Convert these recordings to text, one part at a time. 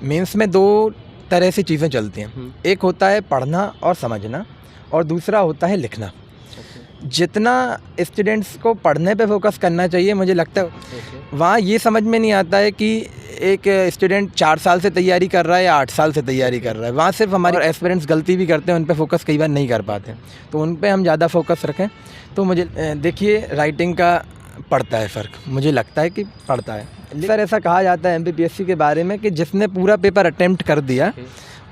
Mains में दो तरह से चीज़ें चलती हैं। एक होता है पढ़ना और समझना, और दूसरा होता है लिखना। जितना स्टूडेंट्स को पढ़ने पे फोकस करना चाहिए, मुझे लगता है वहाँ ये समझ में नहीं आता है कि एक स्टूडेंट 4 साल से तैयारी कर रहा है या 8 साल से तैयारी कर रहा है। वहाँ सिर्फ हमारे एस्पिरेंट्स गलती भी करते हैं, उन पे फोकस कई बार नहीं कर पाते, तो उन पे हम ज़्यादा फोकस रखें। तो मुझे देखिए, राइटिंग का पड़ता है फ़र्क, मुझे लगता है कि पड़ता है। सर ऐसा कहा जाता है MPPSC के बारे में कि जिसने पूरा पेपर अटेम्प्ट कर दिया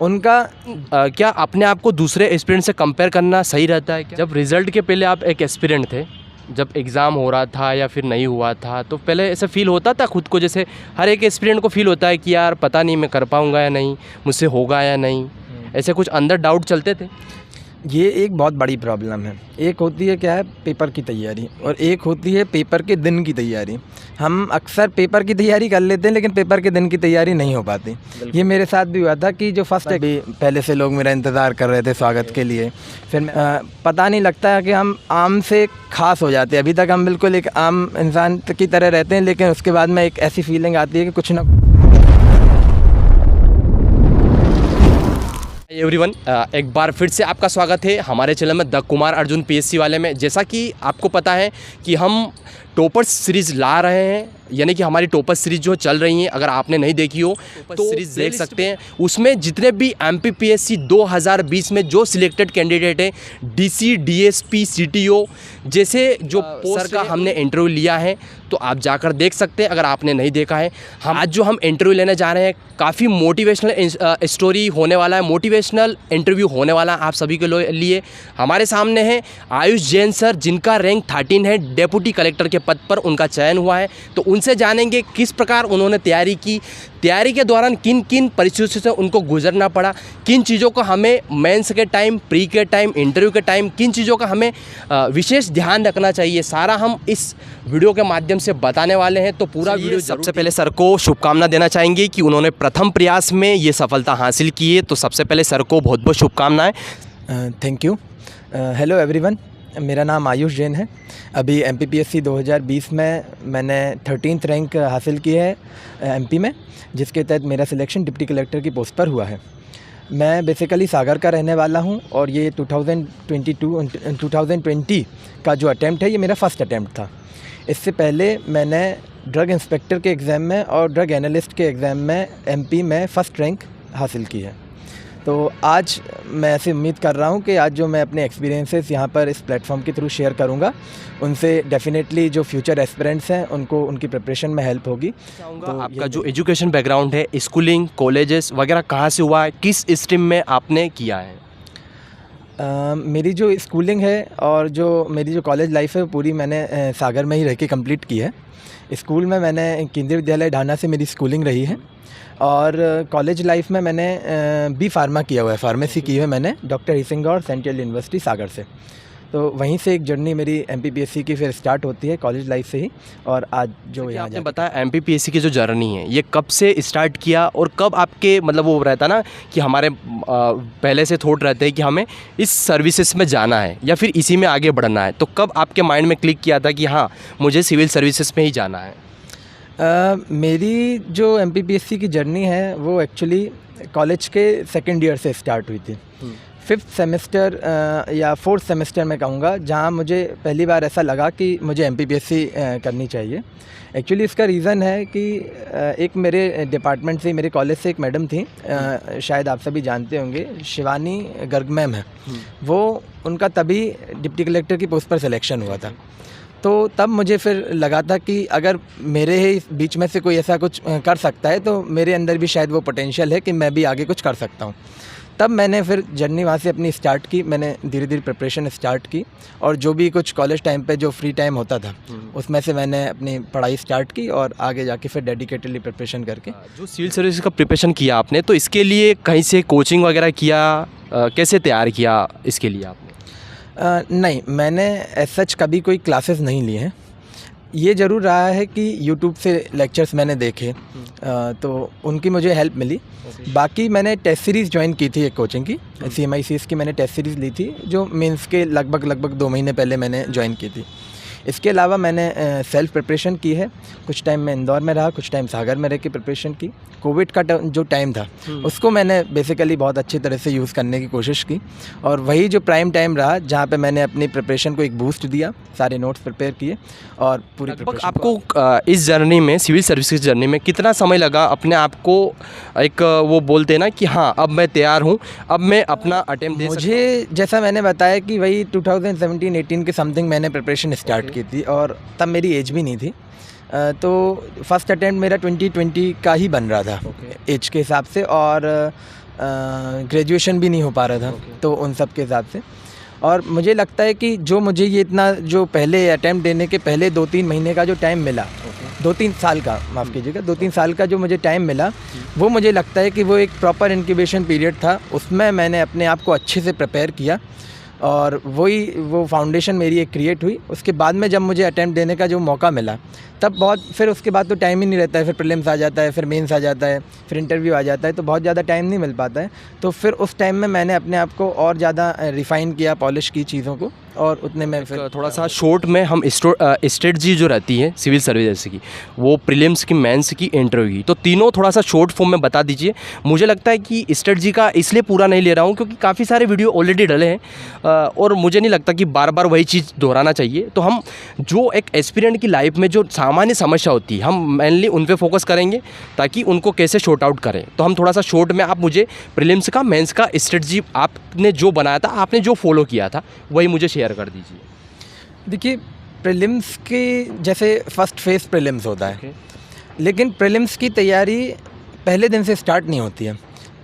उनका क्या अपने आप को दूसरे एस्पिरेंट से कंपेयर करना सही रहता है क्या? जब रिज़ल्ट के पहले आप एक एस्पिरेंट थे, जब एग्ज़ाम हो रहा था या फिर नहीं हुआ था, तो पहले ऐसा फ़ील होता था खुद को, जैसे हर एक एस्पिरेंट को फ़ील होता है कि यार पता नहीं मैं कर पाऊँगा या नहीं, मुझसे होगा या नहीं, ऐसे कुछ अंदर डाउट चलते थे? ये एक बहुत बड़ी प्रॉब्लम है। एक होती है क्या है, पेपर की तैयारी, और एक होती है पेपर के दिन की तैयारी। हम अक्सर पेपर की तैयारी कर लेते हैं लेकिन पेपर के दिन की तैयारी नहीं हो पाती। ये मेरे साथ भी हुआ था कि जो फर्स्ट भी पहले से लोग मेरा इंतज़ार कर रहे थे स्वागत के लिए, फिर पता नहीं लगता है कि हम आम से ख़ास हो जाते हैं। अभी तक हम बिल्कुल एक आम इंसान की तरह रहते हैं, लेकिन उसके बाद में एक ऐसी फीलिंग आती है कि कुछ ना। एवरीवन, एक बार फिर से आपका स्वागत है हमारे चैनल में द कुमार अर्जुन PSC वाले में। जैसा कि आपको पता है कि हम टॉपर्स सीरीज़ ला रहे हैं, यानी कि हमारी टॉपर्स सीरीज़ जो चल रही हैं, अगर आपने नहीं देखी हो तो सीरीज़ देख सकते हैं। उसमें जितने भी MPPSC 2020 में जो सिलेक्टेड कैंडिडेट हैं, DC, DSP, CTO जैसे जो पोस्ट का हमने इंटरव्यू लिया है, तो आप जाकर देख सकते हैं अगर आपने नहीं देखा है। आज जो हम इंटरव्यू लेने जा रहे हैं, काफ़ी मोटिवेशनल स्टोरी होने वाला है, मोटिवेशनल इंटरव्यू होने वाला है आप सभी के लिए। हमारे सामने है आयुष जैन सर, जिनका रैंक 13 है, डेप्यूटी कलेक्टर के पद पर उनका चयन हुआ है। तो उनसे जानेंगे किस प्रकार उन्होंने तैयारी की, तैयारी के दौरान किन किन परिस्थितियों से उनको गुजरना पड़ा, किन चीज़ों को हमें मेंस के टाइम, प्री के टाइम, इंटरव्यू के टाइम किन चीज़ों का हमें विशेष ध्यान रखना चाहिए, सारा हम इस वीडियो के माध्यम से बताने वाले हैं। तो पूरा वीडियो सबसे पहले सर को शुभकामना देना चाहेंगे कि उन्होंने प्रथम प्रयास में ये सफलता हासिल की है। तो सबसे पहले सर को बहुत बहुत शुभकामनाएं। Thank you. हेलो एवरीवन, मेरा नाम आयुष जैन है। अभी MPPSC 2020 में मैंने 13th रैंक हासिल की है MP में, जिसके तहत मेरा सिलेक्शन डिप्टी कलेक्टर की पोस्ट पर हुआ है। मैं बेसिकली सागर का रहने वाला हूं, और ये 2020 का जो अटैम्प्ट है, ये मेरा फर्स्ट अटैम्प्ट था। इससे पहले मैंने ड्रग इंस्पेक्टर के एग्ज़ाम में और ड्रग एनालिस्ट के एग्ज़ाम में MP में फ़र्स्ट रैंक हासिल की है। तो आज मैं ऐसे उम्मीद कर रहा हूं कि आज जो मैं अपने एक्सपीरियंसेस यहाँ पर इस प्लेटफॉर्म के थ्रू शेयर करूँगा, उनसे डेफिनेटली जो फ्यूचर एस्पिरेंट्स हैं उनको उनकी प्रिपरेशन में हेल्प होगी। तो आपका जो एजुकेशन बैकग्राउंड है, स्कूलिंग, कॉलेजेस वगैरह कहाँ से हुआ है, किस स्ट्रीम में आपने किया है? मेरी जो स्कूलिंग है और जो मेरी जो कॉलेज लाइफ है, वो पूरी मैंने सागर में ही रह के कंप्लीट की है। स्कूल में मैंने केंद्रीय विद्यालय ढाना से मेरी स्कूलिंग रही है, और कॉलेज लाइफ में मैंने B फार्मा किया हुआ है, फार्मेसी की है मैंने डॉक्टर ईसिंगौर सेंट्रल यूनिवर्सिटी सागर से। तो वहीं से एक जर्नी मेरी MPPSC की फिर स्टार्ट होती है कॉलेज लाइफ से ही, और आज जो यहाँ आपने बताया MPPSC की जो जर्नी है, ये कब से स्टार्ट किया और कब आपके मतलब वो रहता ना कि हमारे पहले से थॉट रहते हैं कि हमें इस सर्विसेज में जाना है या फिर इसी में आगे बढ़ना है, तो कब आपके माइंड में क्लिक किया था कि हाँ मुझे सिविल सर्विसेज में ही जाना है? मेरी जो MPPSC की जर्नी है वो एक्चुअली कॉलेज के सेकेंड ईयर से स्टार्ट हुई थी। 5th सेमेस्टर या 4th सेमेस्टर में कहूँगा, जहाँ मुझे पहली बार ऐसा लगा कि मुझे MPPSC करनी चाहिए। एक्चुअली इसका रीज़न है कि एक मेरे डिपार्टमेंट से, मेरे कॉलेज से एक मैडम थी, शायद आप सभी जानते होंगे, शिवानी गर्ग मैम है वो, उनका तभी डिप्टी कलेक्टर की पोस्ट पर सिलेक्शन हुआ था। तो तब मुझे फिर लगा था कि अगर मेरे ही बीच में से कोई ऐसा कुछ कर सकता है, तो मेरे अंदर भी शायद वो पोटेंशियल है कि मैं भी आगे कुछ कर सकता हूँ। तब मैंने फिर जर्नी वहाँ से अपनी स्टार्ट की, मैंने धीरे धीरे प्रिपरेशन स्टार्ट की, और जो भी कुछ कॉलेज टाइम पे जो फ्री टाइम होता था उसमें से मैंने अपनी पढ़ाई स्टार्ट की, और आगे जाके फिर डेडिकेटेडली प्रिपरेशन करके जो सिविल सर्विस का प्रिपरेशन किया आपने, तो इसके लिए कहीं से कोचिंग वगैरह किया, कैसे तैयार किया इसके लिए आपने? नहीं, मैंने एज सच कभी कोई क्लासेस नहीं लिए हैं। ये ज़रूर रहा है कि यूट्यूब से लेक्चर्स मैंने देखे, तो उनकी मुझे हेल्प मिली। बाकी मैंने टेस्ट सीरीज़ ज्वाइन की थी एक कोचिंग की, CMICS की मैंने टेस्ट सीरीज़ ली थी, जो मेंस के लगभग 2 महीने पहले मैंने ज्वाइन की थी। इसके अलावा मैंने सेल्फ प्रिपरेशन की है। कुछ टाइम मैं इंदौर में रहा, कुछ टाइम सागर में रह के प्रिपरेशन की। कोविड का जो टाइम था उसको मैंने बेसिकली बहुत अच्छी तरह से यूज़ करने की कोशिश की, और वही जो प्राइम टाइम रहा जहाँ पे मैंने अपनी प्रिपरेशन को एक बूस्ट दिया, सारे नोट्स प्रिपेयर किए और पूरी लगभग आपको इस जर्नी में, सिविल सर्विसेज जर्नी में कितना समय लगा अपने आप को एक वो बोलते हैं ना कि हाँ अब मैं तैयार हूँ, अब मैं अपना अटेम्प्ट दे सकता हूँ? मुझे जैसा मैंने बताया कि वही 2017-18 के समथिंग मैंने प्रिपरेशन स्टार्ट की थी, और तब मेरी एज भी नहीं थी। तो फर्स्ट अटेम्प्ट मेरा 2020 का ही बन रहा था एज के हिसाब से, और ग्रेजुएशन भी नहीं हो पा रहा था तो उन सब के हिसाब से। और मुझे लगता है कि जो मुझे ये इतना जो पहले अटैम्प्ट देने के पहले 2-3 महीने का जो टाइम मिला, 2-3 साल का, माफ़ कीजिएगा, 2-3 साल का जो मुझे टाइम मिला, वो मुझे लगता है कि वो एक प्रॉपर इंक्यूबेशन पीरियड था। उसमें मैंने अपने आप को अच्छे से प्रिपेयर किया और वो फाउंडेशन मेरी एक क्रिएट हुई। उसके बाद में जब मुझे अटैम्प्ट देने का जो मौका मिला तब बहुत, फिर उसके बाद तो टाइम ही नहीं रहता है, फिर प्रीलिम्स आ जाता है, फिर मेंस आ जाता है, फिर इंटरव्यू आ जाता है, तो बहुत ज़्यादा टाइम नहीं मिल पाता है। तो फिर उस टाइम में मैंने अपने आप को और ज़्यादा रिफ़ाइन किया, पॉलिश की चीज़ों को, और उतने में फिर थोड़ा सा शॉर्ट में हम स्ट्रेटजी जो रहती है सिविल सर्विस जैसे की, वो प्रीलिम्स की, मेंस की, इंटरव्यू की, तो तीनों थोड़ा सा शॉर्ट फॉर्म में बता दीजिए। मुझे लगता है कि स्ट्रेटजी का इसलिए पूरा नहीं ले रहा हूँ क्योंकि काफ़ी सारे वीडियो ऑलरेडी डले हैं और मुझे नहीं लगता कि बार बार वही चीज़ दोहराना चाहिए। तो हम जो एक एस्पिरेंट की लाइफ में जो सामान्य समस्या होती है, हम मेनली उन पे फोकस करेंगे ताकि उनको कैसे शॉर्ट आउट करें। तो हम थोड़ा सा शॉर्ट में, आप मुझे प्रीलिम्स का, मेंस का स्ट्रेटजी आपने जो बनाया था, आपने जो फॉलो किया था, वही मुझे शेयर कर दीजिए। देखिए, प्रीलिम्स की जैसे फर्स्ट फेज़ प्रीलिम्स होता है, लेकिन प्रीलिम्स की तैयारी पहले दिन से स्टार्ट नहीं होती है।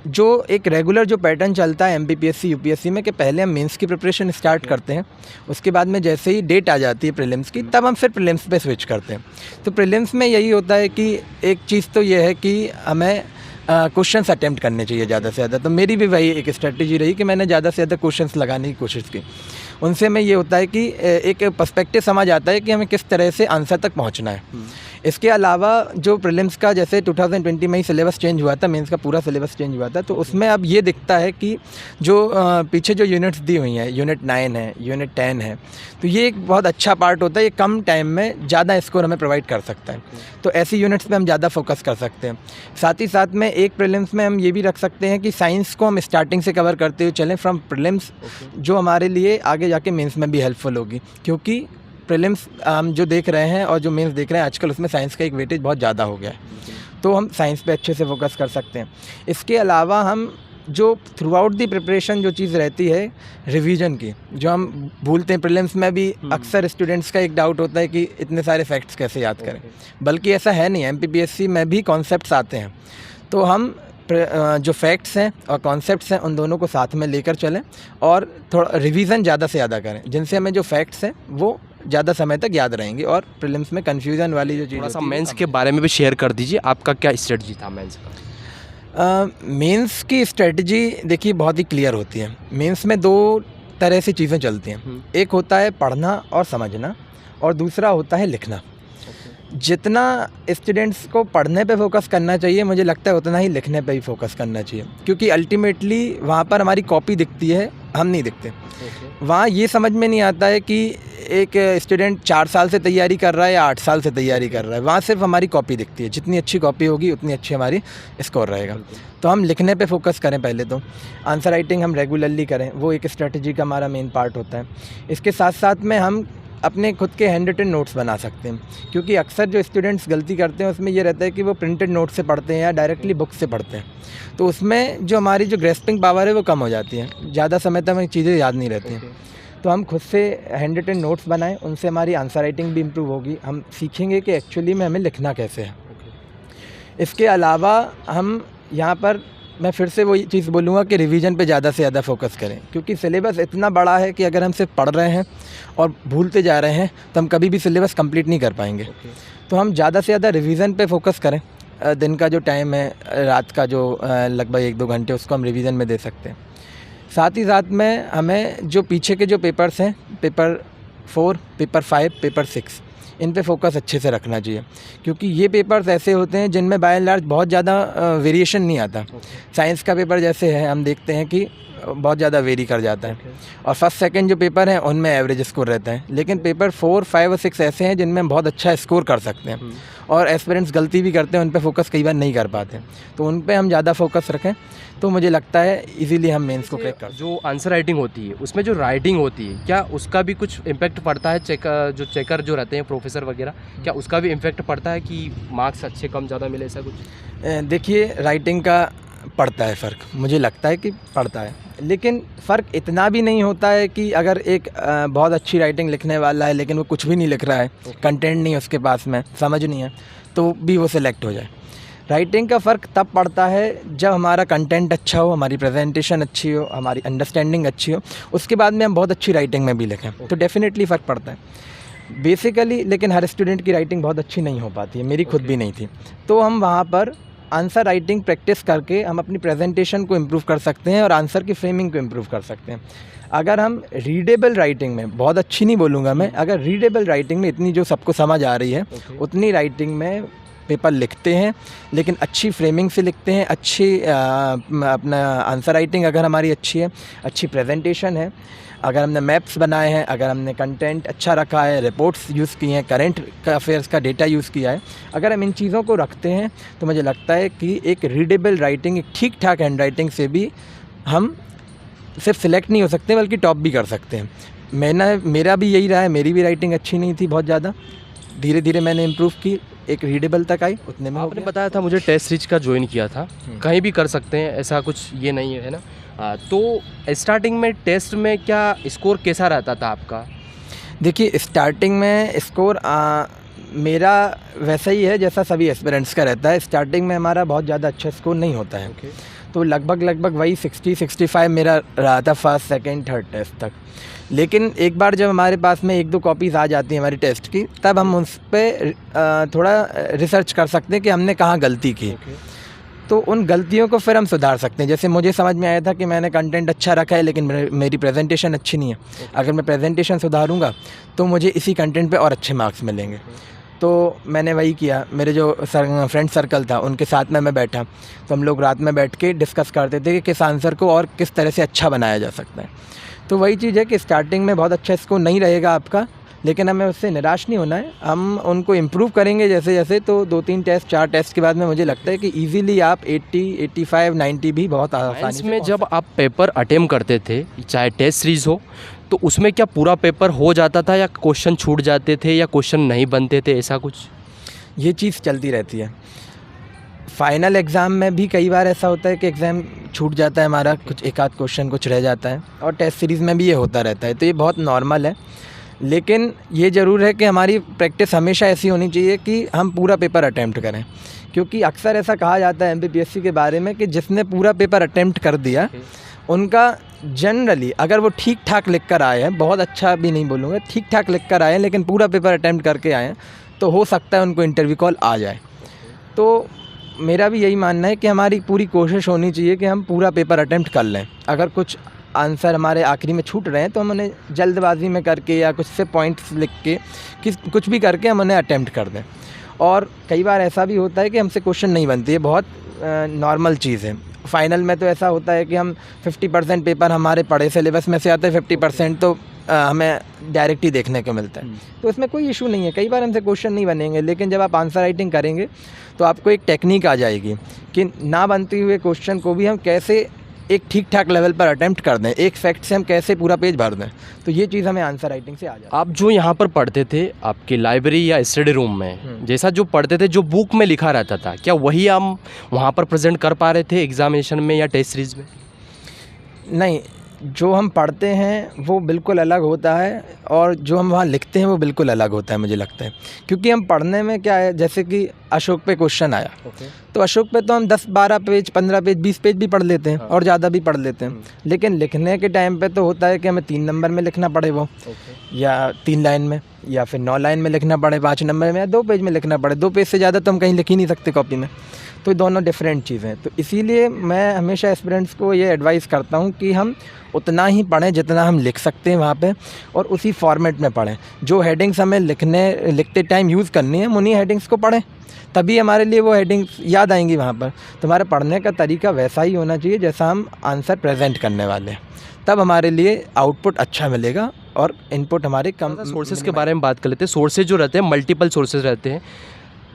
जो एक रेगुलर जो पैटर्न चलता है एमपीपीएससी यूपीएससी में कि पहले हम मेंस की प्रिपरेशन स्टार्ट करते हैं, उसके बाद में जैसे ही डेट आ जाती है प्रीलिम्स की, तब हम फिर प्रीलिम्स पे स्विच करते हैं। तो प्रीलिम्स में यही होता है कि एक चीज़ तो ये है कि हमें क्वेश्चंस अटेम्प्ट करने चाहिए ज़्यादा से ज़्यादा। तो मेरी भी वही एक स्ट्रेटजी रही कि मैंने ज़्यादा से ज़्यादा क्वेश्चंस लगाने की कोशिश की। उनसे में ये होता है कि एक पर्सपेक्टिव समझ आता है कि हमें किस तरह से आंसर तक पहुंचना है। इसके अलावा जो प्रीलिम्स का जैसे 2020 में ही सिलेबस चेंज हुआ था, मेंस का पूरा सिलेबस चेंज हुआ था, तो उसमें अब ये दिखता है कि जो पीछे जो यूनिट्स दी हुई हैं, यूनिट 9 है, यूनिट 10 है, तो ये एक बहुत अच्छा पार्ट होता है। ये कम टाइम में ज़्यादा स्कोर हमें प्रोवाइड कर सकता है। तो ऐसी यूनिट्स पे हम ज़्यादा फोकस कर सकते हैं। साथ ही साथ में एक प्रीलिम्स में हम ये भी रख सकते हैं कि साइंस को हम स्टार्टिंग से कवर करते हुए चलें फ्रॉम प्रीलिम्स, जो हमारे लिए आगे जाके मेंस में भी हेल्पफुल होगी। क्योंकि प्रीलिम्स हम जो देख रहे हैं और जो मेंस देख रहे हैं आजकल, उसमें साइंस का एक वेटेज बहुत ज़्यादा हो गया है, तो हम साइंस पे अच्छे से फोकस कर सकते हैं। इसके अलावा हम जो थ्रू आउट दी प्रिपरेशन जो चीज़ रहती है रिवीजन की, जो हम भूलते हैं प्रीलिम्स में भी, अक्सर स्टूडेंट्स का एक डाउट होता है कि इतने सारे फैक्ट्स कैसे याद करें, बल्कि ऐसा है नहीं। एमपीपीएससी में भी कॉन्सेप्ट्स आते हैं, तो हम जो फैक्ट्स हैं और कॉन्सेप्ट्स हैं उन दोनों को साथ में लेकर चलें और थोड़ा रिवीजन ज़्यादा से ज़्यादा करें, जिनसे हमें जो फैक्ट्स हैं वो ज़्यादा समय तक याद रहेंगे और प्रीलिम्स में कन्फ्यूज़न वाली जो चीज़ थोड़ा सा मेंस के बारे में भी शेयर कर दीजिए, आपका क्या स्ट्रेटजी था मेंस का? मेंस की स्ट्रेटजी देखिए बहुत ही क्लियर होती है। मेंस में 2 तरह से चीज़ें चलती हैं, एक होता है पढ़ना और समझना, और दूसरा होता है लिखना। जितना स्टूडेंट्स को पढ़ने पे फोकस करना चाहिए, मुझे लगता है उतना ही लिखने पे भी फोकस करना चाहिए, क्योंकि अल्टीमेटली वहाँ पर हमारी कॉपी दिखती है, हम नहीं दिखते। वहाँ ये समझ में नहीं आता है कि एक स्टूडेंट 4 साल से तैयारी कर रहा है या 8 साल से तैयारी कर रहा है। वहाँ सिर्फ हमारी कॉपी दिखती है। जितनी अच्छी कॉपी होगी उतनी अच्छी हमारी स्कोर रहेगा। तो हम लिखने पे फोकस करें पहले तो। आंसर राइटिंग हम रेगुलरली करें, वो एक स्ट्रेटजी का हमारा मेन पार्ट होता है। इसके साथ साथ में हम अपने खुद के हैंड रिटन नोट्स बना सकते हैं, क्योंकि अक्सर जो स्टूडेंट्स गलती करते हैं उसमें ये रहता है कि वो प्रिंटेड नोट से पढ़ते हैं या डायरेक्टली बुक से पढ़ते हैं, तो उसमें जो हमारी जो ग्रेस्पिंग पावर है वो कम हो जाती है, ज़्यादा समय तक हमें चीज़ें याद नहीं रहती हैं। तो हम खुद से हैंड रिटन नोट्स बनाएं, उनसे हमारी आंसर राइटिंग भी इम्प्रूव होगी। हम सीखेंगे कि एक्चुअली में हमें लिखना कैसे है। इसके अलावा हम यहाँ पर मैं फिर से वही चीज़ बोलूँगा कि रिवीजन पे ज़्यादा से ज़्यादा फोकस करें, क्योंकि सिलेबस इतना बड़ा है कि अगर हम सिर्फ पढ़ रहे हैं और भूलते जा रहे हैं तो हम कभी भी सिलेबस कंप्लीट नहीं कर पाएंगे। तो हम ज़्यादा से ज़्यादा रिवीजन पे फोकस करें। दिन का जो टाइम है, रात का जो लगभग 1-2 घंटे, उसको हम रिवीजन में दे सकते हैं। साथ ही साथ में हमें जो पीछे के जो पेपर्स हैं, पेपर 4, पेपर 5, पेपर 6, इन पे फोकस अच्छे से रखना चाहिए, क्योंकि ये पेपर्स ऐसे होते हैं जिनमें बाय एंड लार्ज बहुत ज़्यादा वेरिएशन नहीं आता। साइंस का पेपर जैसे है, हम देखते हैं कि बहुत ज़्यादा वेरी कर जाता है, और फर्स्ट सेकंड जो पेपर हैं उनमें एवरेज स्कोर रहता है, लेकिन पेपर 4, 5 और 6 ऐसे हैं जिनमें हम बहुत अच्छा स्कोर कर सकते हैं, और एस्पिरेंट्स गलती भी करते हैं, उन पे फोकस कई बार नहीं कर पाते, तो उन पे हम ज़्यादा फोकस रखें तो मुझे लगता है इजीली हम मेंस को क्रैक कर। जो आंसर राइटिंग होती है उसमें जो राइटिंग होती है, क्या उसका भी कुछ इम्पैक्ट पड़ता है? जो चेकर जो रहते हैं प्रोफेसर वगैरह, क्या उसका भी इम्पैक्ट पड़ता है कि मार्क्स अच्छे कम ज़्यादा मिले, ऐसा कुछ? देखिए, राइटिंग का पड़ता है फ़र्क, मुझे लगता है कि पड़ता है, लेकिन फ़र्क इतना भी नहीं होता है कि अगर एक बहुत अच्छी राइटिंग लिखने वाला है लेकिन वो कुछ भी नहीं लिख रहा है, कंटेंट नहीं है उसके पास में, समझ नहीं है, तो भी वो सिलेक्ट हो जाए। राइटिंग का फ़र्क तब पड़ता है जब हमारा कंटेंट अच्छा हो, हमारी प्रेजेंटेशन अच्छी हो, हमारी अंडरस्टैंडिंग अच्छी हो, उसके बाद में हम बहुत अच्छी राइटिंग में भी लिखें, तो डेफिनेटली फ़र्क पड़ता है बेसिकली। लेकिन हर स्टूडेंट की राइटिंग बहुत अच्छी नहीं हो पाती है, मेरी खुद भी नहीं थी, तो हम वहाँ पर आंसर राइटिंग प्रैक्टिस करके हम अपनी प्रेजेंटेशन को इम्प्रूव कर सकते हैं और आंसर की फ्रेमिंग को इम्प्रूव कर सकते हैं। अगर हम रीडेबल राइटिंग में, बहुत अच्छी नहीं बोलूँगा मैं, अगर रीडेबल राइटिंग में इतनी जो सबको समझ आ रही है उतनी राइटिंग में पेपर लिखते हैं, लेकिन अच्छी फ्रेमिंग से लिखते हैं, अच्छी अपना आंसर राइटिंग अगर हमारी अच्छी है, अच्छी प्रेजेंटेशन है, अगर हमने मैप्स बनाए हैं, अगर हमने कंटेंट अच्छा रखा है, रिपोर्ट्स यूज़ किए हैं, करंट अफेयर्स का डेटा यूज़ किया है, अगर हम इन चीज़ों को रखते हैं तो मुझे लगता है कि एक रीडेबल राइटिंग, एक ठीक ठाक हैंड राइटिंग से भी हम सिर्फ सिलेक्ट नहीं हो सकते बल्कि टॉप भी कर सकते हैं। मेरा भी यही रहा है, मेरी भी राइटिंग अच्छी नहीं थी बहुत ज़्यादा, धीरे धीरे मैंने इम्प्रूव की, एक रीडेबल तक आई, उतने में आपने बताया था मुझे टेस्ट सीरीज का ज्वाइन किया था, कहीं भी कर सकते हैं ऐसा कुछ ये नहीं है ना? तो स्टार्टिंग में टेस्ट में क्या स्कोर कैसा रहता था आपका? देखिए, स्टार्टिंग में स्कोर मेरा वैसा ही है जैसा सभी एस्पिरेंट्स का रहता है। स्टार्टिंग में हमारा बहुत ज़्यादा अच्छा स्कोर नहीं होता है, तो लगभग वही 60-65 मेरा रहा था फर्स्ट, सेकंड, थर्ड टेस्ट तक। लेकिन एक बार जब हमारे पास में 1-2 कॉपीज़ आ जाती हैं हमारी टेस्ट की, तब हम उस पर थोड़ा रिसर्च कर सकते हैं कि हमने कहाँ गलती की, तो उन गलतियों को फिर हम सुधार सकते हैं। जैसे मुझे समझ में आया था कि मैंने कंटेंट अच्छा रखा है लेकिन मेरी प्रेजेंटेशन अच्छी नहीं है, अगर मैं प्रेजेंटेशन सुधारूंगा तो मुझे इसी कंटेंट पे और अच्छे मार्क्स मिलेंगे, तो मैंने वही किया। मेरे जो फ्रेंड सर्कल था उनके साथ में मैं बैठा, तो हम लोग रात में बैठ के डिस्कस करते थे कि किस आंसर को और किस तरह से अच्छा बनाया जा सकता है। तो वही चीज़ है कि स्टार्टिंग में बहुत अच्छा स्कोर नहीं रहेगा आपका, लेकिन हमें उससे निराश नहीं होना है, हम उनको इम्प्रूव करेंगे जैसे जैसे, तो 2-3 टेस्ट, 4 टेस्ट के बाद में मुझे लगता है कि इजीली आप 80, 85, 90 भी बहुत आसानी से। में जब आप पेपर अटेम्प्ट करते थे, चाहे टेस्ट सीरीज़ हो, तो उसमें क्या पूरा पेपर हो जाता था या क्वेश्चन छूट जाते थे या क्वेश्चन नहीं बनते थे, ऐसा कुछ? ये चीज़ चलती रहती है। फाइनल एग्ज़ाम में भी कई बार ऐसा होता है कि एग्ज़ाम छूट जाता है हमारा, कुछ एक आध क्वेश्चन कुछ रह जाता है, और टेस्ट सीरीज़ में भी ये होता रहता है, तो ये बहुत नॉर्मल है। लेकिन ये ज़रूर है कि हमारी प्रैक्टिस हमेशा ऐसी होनी चाहिए कि हम पूरा पेपर अटैम्प्ट करें, क्योंकि अक्सर ऐसा कहा जाता है एमपीपीएससी के बारे में कि जिसने पूरा पेपर अटैम्प्ट कर दिया उनका जनरली, अगर वो ठीक ठाक लिख कर आए हैं, बहुत अच्छा भी नहीं बोलूँगा, ठीक ठाक लिख कर आए हैं लेकिन पूरा पेपर अटैम्प्ट करके आए हैं, तो हो सकता है उनको इंटरव्यू कॉल आ जाए। तो मेरा भी यही मानना है कि हमारी पूरी कोशिश होनी चाहिए कि हम पूरा पेपर अटैम्प्ट कर लें। अगर कुछ आंसर हमारे आखिरी में छूट रहे हैं तो हम उन्हें जल्दबाजी में करके या कुछ से पॉइंट्स लिख के कुछ भी करके हम उन्हें अटैम्प्ट कर दें। और कई बार ऐसा भी होता है कि हमसे क्वेश्चन नहीं बनती है, बहुत नॉर्मल चीज़ है। फाइनल में तो ऐसा होता है कि हम 50% पेपर हमारे पढ़े सिलेबस में से आता है, 50% तो हमें डायरेक्ट ही देखने को मिलता है, तो इसमें कोई इशू नहीं है। कई बार हमसे क्वेश्चन नहीं बनेंगे, लेकिन जब आप आंसर राइटिंग करेंगे तो आपको एक टेक्निक आ जाएगी कि ना बनते हुए क्वेश्चन को भी हम कैसे एक ठीक ठाक लेवल पर अटेम्प्ट कर दें, एक फैक्ट से हम कैसे पूरा पेज भर दें, तो ये चीज़ हमें आंसर राइटिंग से आ जाती है। आप जो यहाँ पर पढ़ते थे आपकी लाइब्रेरी या स्टडी रूम में, जैसा जो पढ़ते थे, जो बुक में लिखा रहता था, क्या वही हम वहाँ पर प्रेजेंट कर पा रहे थे एग्जामिनेशन में या टेस्ट सीरीज में? नहीं, जो हम पढ़ते हैं वो बिल्कुल अलग होता है और जो हम वहाँ लिखते हैं वो बिल्कुल अलग होता है, मुझे लगता है। क्योंकि हम पढ़ने में क्या है, जैसे कि अशोक पे क्वेश्चन आया, तो अशोक पे तो हम 10-12 पेज, 15 पेज, 20 पेज भी पढ़ लेते हैं और ज़्यादा भी पढ़ लेते हैं। लेकिन लिखने के टाइम पे तो होता है कि हमें 3 नंबर में लिखना पड़े वो, या 3 लाइन में, या फिर 9 लाइन में लिखना पड़े, 5 नंबर में, या 2 पेज में लिखना पड़े। 2 पेज से ज़्यादा तो हम कहीं लिख ही नहीं सकते कॉपी में। तो दोनों डिफरेंट चीज़ें हैं। तो इसीलिए मैं हमेशा एस्पिरेंट्स को ये एडवाइस करता हूँ कि हम उतना ही पढ़ें जितना हम लिख सकते हैं वहाँ पे, और उसी फॉर्मेट में पढ़ें। जो हेडिंग्स हमें लिखते टाइम यूज़ करनी है, हम उन्हीं हेडिंग्स को पढ़ें, तभी हमारे लिए वो हेडिंग्स याद आएंगी वहाँ पर। तो हमारे पढ़ने का तरीका वैसा ही होना चाहिए जैसा हम आंसर प्रेजेंट करने वाले हैं, तब हमारे लिए आउटपुट अच्छा मिलेगा और इनपुट हमारे कम। सोर्सेज के बारे में बात कर लेते हैं। सोर्सेज जो रहते हैं, मल्टीपल सोर्सेज रहते हैं।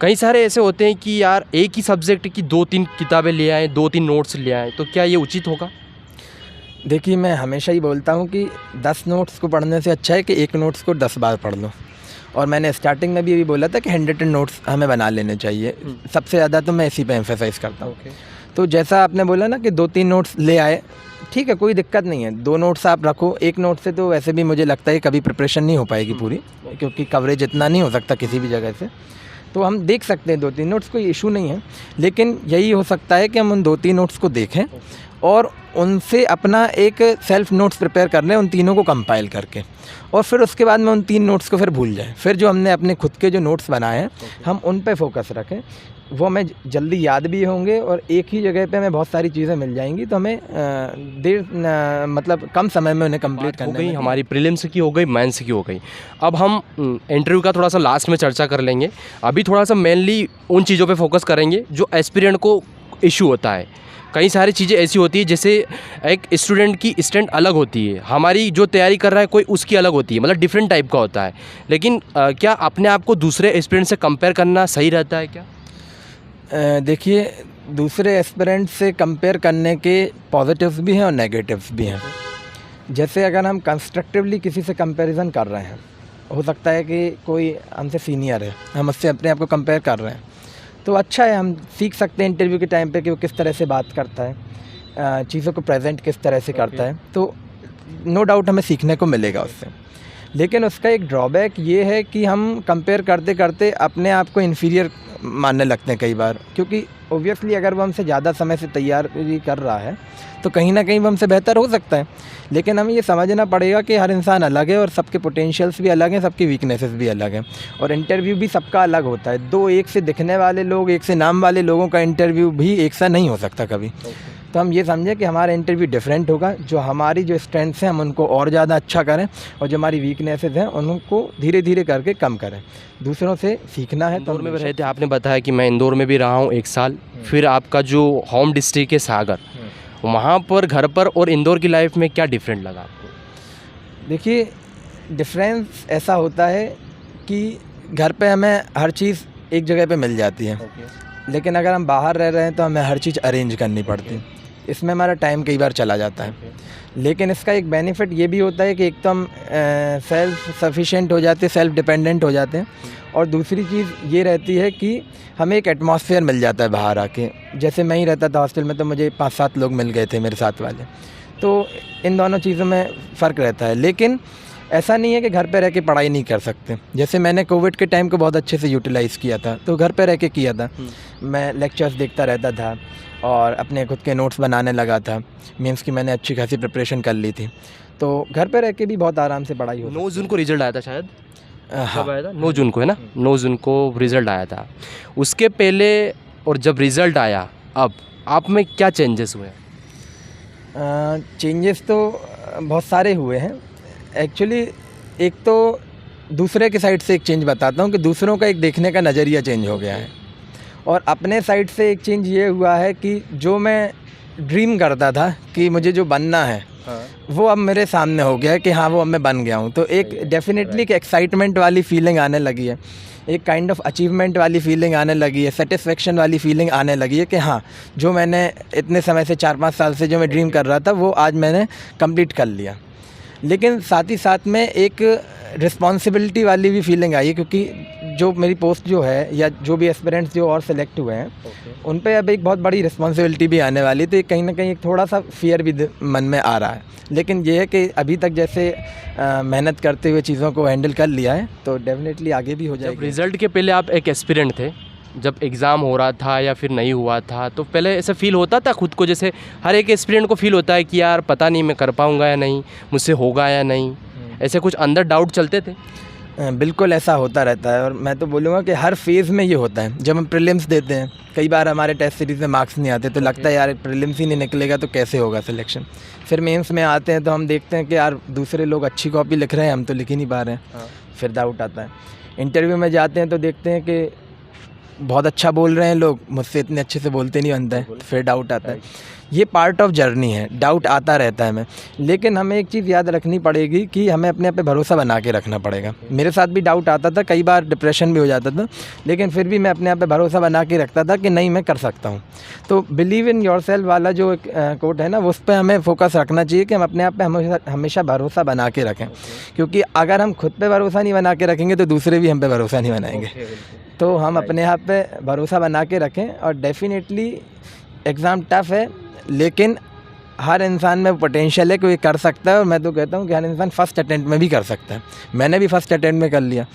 कई सारे ऐसे होते हैं कि यार एक ही सब्जेक्ट की 2-3 किताबें ले आएँ, 2-3 नोट्स ले आएँ, तो क्या ये उचित होगा? देखिए, मैं हमेशा ही बोलता हूँ कि 10 नोट्स को पढ़ने से अच्छा है कि एक नोट्स को 10 बार पढ़ लो। और मैंने स्टार्टिंग में भी यही बोला था कि 100 नोट्स हमें बना लेने चाहिए। सबसे ज़्यादा तो मैं इसी पे एम्फेसाइज़ करता हूँ। तो जैसा आपने बोला ना कि 2-3 नोट्स ले आए, ठीक है, कोई दिक्कत नहीं है। 2 नोट्स आप रखो, एक नोट से तो वैसे भी मुझे लगता है कभी प्रिपरेशन नहीं हो पाएगी पूरी, क्योंकि कवरेज इतना नहीं हो सकता किसी भी जगह से। तो हम देख सकते हैं 2-3 नोट्स, कोई इशू नहीं है। लेकिन यही हो सकता है कि हम उन 2-3 नोट्स को देखें और उनसे अपना एक सेल्फ नोट्स प्रिपेयर कर लें, उन तीनों को कंपाइल करके, और फिर उसके बाद में उन 3 नोट्स को फिर भूल जाएं। फिर जो हमने अपने खुद के जो नोट्स बनाए हैं हम उन पे फोकस रखें, वो हमें जल्दी याद भी होंगे और एक ही जगह पे हमें बहुत सारी चीज़ें मिल जाएंगी। तो हमें मतलब कम समय में उन्हें कंप्लीट करने हो गई। में हमारी प्रीलिम्स की हो गई, मेंस की हो गई। अब हम इंटरव्यू का थोड़ा सा लास्ट में चर्चा कर लेंगे। अभी थोड़ा सा मेनली उन चीज़ों पे फोकस करेंगे जो एस्पिरेंट को इशू होता है। कई सारी चीज़ें ऐसी होती है, जैसे एक स्टूडेंट की स्ट्रेंथ अलग होती है, हमारी जो तैयारी कर रहा है कोई उसकी अलग होती है, मतलब डिफरेंट टाइप का होता है। लेकिन क्या अपने आप को दूसरे एस्पिरेंट से कंपेयर करना सही रहता है क्या? देखिए, दूसरे एस्पिरेंट से कंपेयर करने के पॉजिटिव्स भी हैं और नेगेटिव्स भी हैं। जैसे अगर हम कंस्ट्रक्टिवली किसी से कंपैरिजन कर रहे हैं, हो सकता है कि कोई हमसे सीनियर है, हम उससे अपने आप को कंपेयर कर रहे हैं, तो अच्छा है, हम सीख सकते हैं इंटरव्यू के टाइम पे कि वो किस तरह से बात करता है, चीज़ों को प्रेजेंट किस तरह से करता है। तो नो डाउट हमें सीखने को मिलेगा उससे। लेकिन उसका एक ड्रॉबैक ये है कि हम कंपेयर करते करते अपने आप को इन्फीरियर मानने लगते हैं कई बार, क्योंकि ओबियसली अगर वो हमसे ज़्यादा समय से तैयारी कर रहा है तो कहीं ना कहीं वो हमसे बेहतर हो सकता है। लेकिन हमें ये समझना पड़ेगा कि हर इंसान अलग है और सबके पोटेंशियल्स भी अलग हैं, सबकी वीकनेसेस भी अलग हैं, और इंटरव्यू भी सबका अलग होता है। 2 एक से दिखने वाले लोग, एक से नाम वाले लोगों का इंटरव्यू भी एक सा नहीं हो सकता कभी। तो हम ये समझें कि हमारा इंटरव्यू डिफरेंट होगा, जो हमारी जो स्ट्रेंथ्स हैं हम उनको और ज़्यादा अच्छा करें, और जो हमारी वीकनेसेस हैं उनको धीरे धीरे करके कम करें। दूसरों से सीखना है। तो इंदौर में रहते, आपने बताया कि मैं इंदौर में भी रहा हूँ 1 साल। फिर आपका जो होम डिस्ट्रिक्ट है सागर, वहाँ पर घर पर और इंदौर की लाइफ में क्या डिफरेंट लगा आपको? देखिए, डिफरेंस ऐसा होता है कि घर पे हमें हर चीज़ एक जगह पे मिल जाती है, लेकिन अगर हम बाहर रह रहे हैं तो हमें हर चीज़ अरेंज करनी पड़ती है। इसमें हमारा टाइम कई बार चला जाता है। लेकिन इसका एक बेनिफिट ये भी होता है कि एक तो हम सेल्फ सफिशिएंट हो जाते हैं, सेल्फ डिपेंडेंट हो जाते हैं, और दूसरी चीज़ ये रहती है कि हमें एक एटमॉस्फेयर मिल जाता है बाहर आके। जैसे मैं ही रहता था हॉस्टल में, तो मुझे 5-7 लोग मिल गए थे मेरे साथ वाले, तो इन दोनों चीज़ों में फ़र्क रहता है। लेकिन ऐसा नहीं है कि घर पे रह के पढ़ाई नहीं कर सकते। जैसे मैंने कोविड के टाइम को बहुत अच्छे से यूटिलाइज़ किया था, तो घर पे रह के किया था। मैं लेक्चर्स देखता रहता था और अपने खुद के नोट्स बनाने लगा था। मीन्स की मैंने अच्छी खासी प्रिपरेशन कर ली थी, तो घर पे रह के भी बहुत आराम से पढ़ाई हो। 9 जून को रिजल्ट आया था शायद। हाँ, कब आया था? 9 जून को है ना? 9 जून को रिज़ल्ट आया था। उसके पहले और जब रिज़ल्ट आया, अब आप में क्या चेंजेस हुए? चेंजेस तो बहुत सारे हुए हैं एक्चुअली। एक तो दूसरे की साइड से एक चेंज बताता हूँ कि दूसरों का एक देखने का नज़रिया चेंज हो गया है, और अपने साइड से एक चेंज ये हुआ है कि जो मैं ड्रीम करता था कि मुझे जो बनना है, वो अब मेरे सामने हो गया है कि हाँ, वो अब मैं बन गया हूँ। तो एक डेफिनेटली एक एक्साइटमेंट वाली फीलिंग आने लगी है, एक काइंड ऑफ अचीवमेंट वाली फीलिंग आने लगी है, सेटिस्फेक्शन वाली फीलिंग आने लगी है कि हाँ, जो मैंने इतने समय से 4-5 साल से जो मैं ड्रीम कर रहा था, वो आज मैंने कंप्लीट कर लिया। लेकिन साथ ही साथ में एक रिस्पॉन्सिबिलिटी वाली भी फीलिंग आई है, क्योंकि जो मेरी पोस्ट जो है या जो भी एस्पिरेंट्स जो और सेलेक्ट हुए हैं, उन पे अब एक बहुत बड़ी रिस्पॉन्सिबिलिटी भी आने वाली, तो कहीं ना कहीं एक थोड़ा सा फियर भी मन में आ रहा है। लेकिन ये है कि अभी तक जैसे मेहनत करते हुए चीज़ों को हैंडल कर लिया है, तो डेफिनेटली आगे भी हो जाएगा। रिज़ल्ट के पहले आप एक एस्पिरेंट थे, जब एग्ज़ाम हो रहा था या फिर नहीं हुआ था, तो पहले ऐसा फील होता था खुद को, जैसे हर एक एस्पिरेंट को फील होता है कि यार पता नहीं मैं कर पाऊँगा या नहीं, मुझसे होगा या नहीं, ऐसे कुछ अंदर डाउट चलते थे? बिल्कुल ऐसा होता रहता है और मैं तो बोलूँगा कि हर फेज़ में ये होता है। जब हम प्रीलिम्स देते हैं, कई बार हमारे टेस्ट सीरीज़ में मार्क्स नहीं आते तो लगता है यार प्रीलिम्स ही नहीं निकलेगा तो कैसे होगा सिलेक्शन। फिर मेंस में आते हैं तो हम देखते हैं कि यार दूसरे लोग अच्छी कॉपी लिख रहे हैं, हम तो लिख ही नहीं पा रहे हैं। फिर डाउट आता है। इंटरव्यू में जाते हैं तो देखते हैं कि बहुत अच्छा बोल रहे हैं लोग, मुझसे इतने अच्छे से बोलते नहीं बनता है, तो फिर डाउट आता है। ये पार्ट ऑफ जर्नी है, डाउट आता रहता है हमें, लेकिन हमें एक चीज़ याद रखनी पड़ेगी कि हमें अपने आप पे भरोसा बना के रखना पड़ेगा। मेरे साथ भी डाउट आता था, कई बार डिप्रेशन भी हो जाता था, लेकिन फिर भी मैं अपने आप पे भरोसा बना के रखता था कि नहीं मैं कर सकता हूँ। तो बिलीव इन योरसेल्फ वाला जो एक कोट है ना, उस पर हमें फोकस रखना चाहिए कि हम अपने आप पे हमेशा भरोसा बना के रखें, क्योंकि अगर हम खुद पे भरोसा नहीं बना के रखेंगे तो दूसरे भी हम पे भरोसा नहीं बनाएंगे। तो हम अपने आप पे भरोसा बना के रखें और डेफिनेटली एग्ज़ाम टफ़ है, लेकिन हर इंसान में पोटेंशियल है कि वो कर सकता है और मैं तो कहता हूँ कि हर इंसान फर्स्ट अटेम्प्ट में भी कर सकता है। मैंने भी फर्स्ट अटेम्प्ट में कर लिया,